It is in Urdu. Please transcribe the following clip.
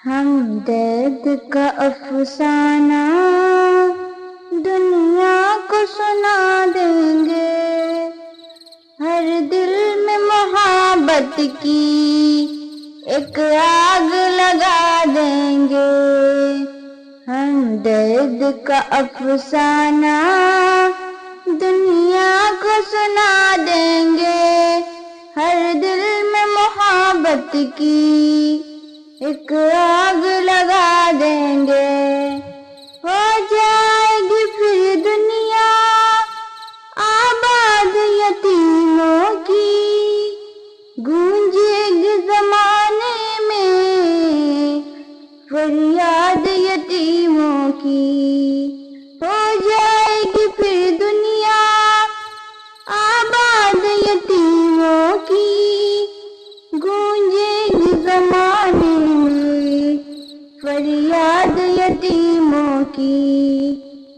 ہم درد کا افسانہ دنیا کو سنا دیں گے، ہر دل میں محبت کی ایک آگ لگا دیں گے۔ ہم درد کا افسانہ دنیا کو سنا دیں گے، ہر دل میں محبت کی ایک آگ لگا دیں گے۔ ہو جائے گی پھر دنیا آباد یتیموں کی، گونجے گی زمانے میں فریاد یتیموں کی۔ ہو جائے گی پھر دنیا آباد یتیموں کی، گونجے گی زمانے میں فریاد یتیموں کی۔